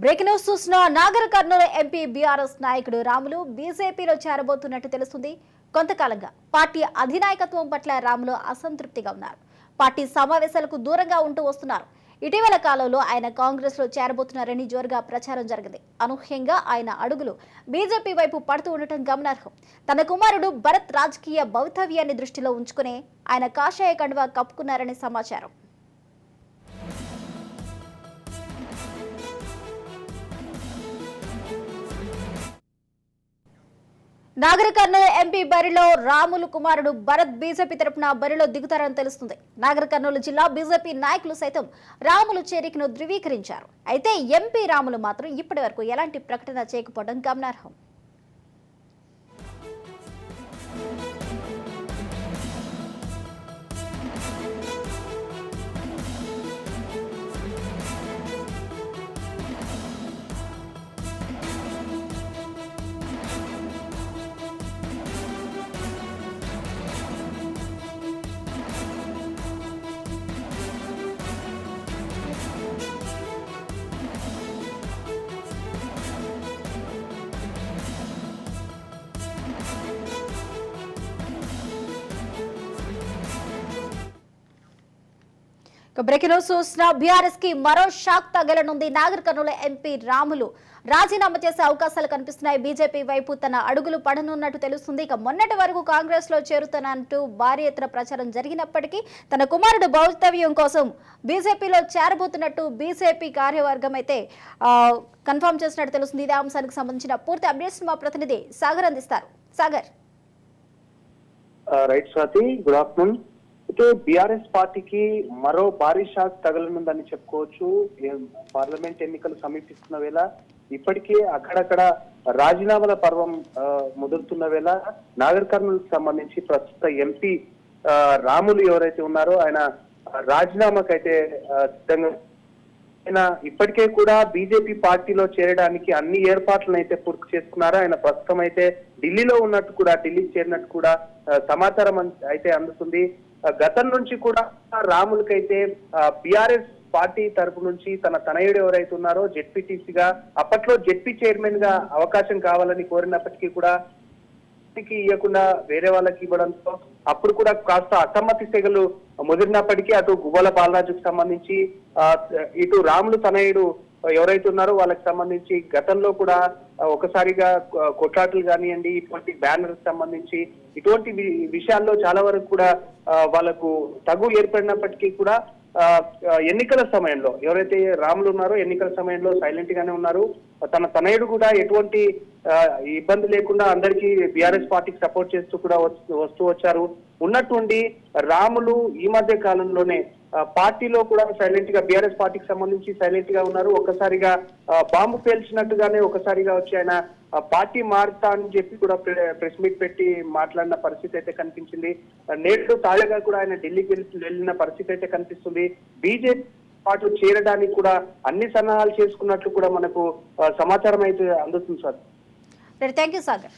Breaking news చూసిన Nagar Kurnool MP BRS నాయకుడు రాములు బీజేపీలో చేరబోతున్నట్టు తెలుస్తుంది. కొంతకాలంగా పార్టీ అధినాయకత్వం పట్ల రాములు అసంతృప్తిగా ఉన్నారు. పార్టీ సమావేశాలకు దూరంగా ఉంటూ వస్తున్నారు. ఇటీవల కాలంలో ఆయన కాంగ్రెస్ లో చేరబోతున్నారని జోరుగా ప్రచారం జరిగింది. అనూహ్యంగా ఆయన అడుగులు బీజేపీ వైపు పడుతూ ఉండటం గమనార్హం. తన కుమారుడు భరత్ రాజకీయ భవితవ్యాన్ని దృష్టిలో ఉంచుకునే ఆయన కాషాయ కండువా కప్పుకున్నారని సమాచారం. నాగర్ కర్నూలు ఎంపీ బరిలో రాములు కుమారుడు భరత్ బీజేపీ తరపున బరిలో దిగుతారని తెలుస్తుంది. నాగర్ కర్నూలు జిల్లా బీజేపీ నాయకులు సైతం రాములు చేరికను ధృవీకరించారు. అయితే ఎంపీ రాములు మాత్రం ఇప్పటి వరకు ఎలాంటి ప్రకటన చేయకపోవడం గమనార్హం. బ్రేకింగ్ న్యూస్ చూసిన బీఆర్ఎస్ కి మరో షాక్ తగలనుంది. నాగర్ కర్నూలు ఎంపీ రాములు రాజీనామా చేసే అవకాశాలు కనిపిస్తున్నాయి. బీజేపీ వైపు తన అడుగులు పడనున్నట్టు తెలుస్తుంది. ఇక మొన్నటి వరకు కాంగ్రెస్ లో చేరుతానంటూ భారీ ఎత్తున ప్రచారం జరిగినప్పటికీ తన కుమారుడు భవితవ్యం కోసం బీజేపీలో చేరబోతున్నట్టు బీజేపీ కార్యవర్గం అయితే కన్ఫర్మ్ చేసినట్టు తెలుస్తుంది. ఇదే అంశానికి సంబంధించిన పూర్తి అప్డేట్స్ మా ప్రతినిధి సాగర్ అందిస్తారు. Sagar. Right Swathi, good afternoon. అయితే బీఆర్ఎస్ పార్టీకి మరో భారీ షాక్ తగలనుందని చెప్పుకోవచ్చు. పార్లమెంట్ ఎన్నికలు సమీపిస్తున్న వేళ ఇప్పటికే అక్కడక్కడ రాజీనామాల పర్వం ముదురుతున్న వేళ నాగర్ కర్నూలుకు సంబంధించి ప్రస్తుత ఎంపీ రాములు ఎవరైతే ఉన్నారో ఆయన రాజీనామాకైతే సిద్ధంగా ఆయన ఇప్పటికే కూడా బీజేపీ పార్టీలో చేరడానికి అన్ని ఏర్పాట్లను అయితే పూర్తి చేసుకున్నారు. ఆయన ప్రస్తుతం అయితే ఢిల్లీలో ఉన్నట్టు కూడా, ఢిల్లీకి చేరినట్టు కూడా సమాచారం అయితే అందుతుంది. గతం నుంచి కూడా రాములకైతే బీఆర్ఎస్ పార్టీ తరపు నుంచి తన తనయుడు ఎవరైతే ఉన్నారో జెడ్పీటీసీగా అప్పట్లో జెడ్పీ చైర్మన్ గా అవకాశం కావాలని కోరినప్పటికీ కూడా ఇవ్వకుండా వేరే వాళ్ళకి ఇవ్వడంతో అప్పుడు కూడా కాస్త అసమ్మతి సెగలు ముదిరినప్పటికీ అటు గువ్వల బాలరాజుకు సంబంధించి ఇటు రాములు తనయుడు ఎవరైతే ఉన్నారో వాళ్ళకి సంబంధించి గతంలో కూడా ఒకసారిగా కొట్లాటలు కానివ్వండి, ఇటువంటి బ్యానర్స్ సంబంధించి ఇటువంటి విషయాల్లో చాలా వరకు కూడా వాళ్ళకు తగు ఏర్పడినప్పటికీ కూడా ఎన్నికల సమయంలో ఎవరైతే రాములు ఉన్నారో ఎన్నికల సమయంలో సైలెంట్ గానే ఉన్నారు. తన తనయుడు కూడా ఎటువంటి ఇబ్బంది లేకుండా అందరికీ బీఆర్ఎస్ పార్టీకి సపోర్ట్ చేస్తూ కూడా వస్తూ వచ్చారు. ఉన్నట్టుండి రాములు ఈ మధ్య కాలంలోనే పార్టీలో కూడా సైలెంట్ గా బీఆర్ఎస్ పార్టీకి సంబంధించి సైలెంట్ గా ఉన్నారు. ఒకసారిగా బాంబు పేల్చినట్టుగానే ఒకసారిగా వచ్చి ఆయన పార్టీ మారుతా అని చెప్పి కూడా ప్రెస్ మీట్ పెట్టి మాట్లాడిన పరిస్థితి అయితే కనిపించింది. నేడు తాజాగా కూడా ఆయన ఢిల్లీకి వెళ్ళిన పరిస్థితి అయితే కనిపిస్తుంది. బీజేపీ పార్టీ చేరడానికి కూడా అన్ని సన్నాహాలు చేసుకున్నట్లు కూడా మనకు సమాచారం అయితే అందుతుంది సార్. Thank you Sagar.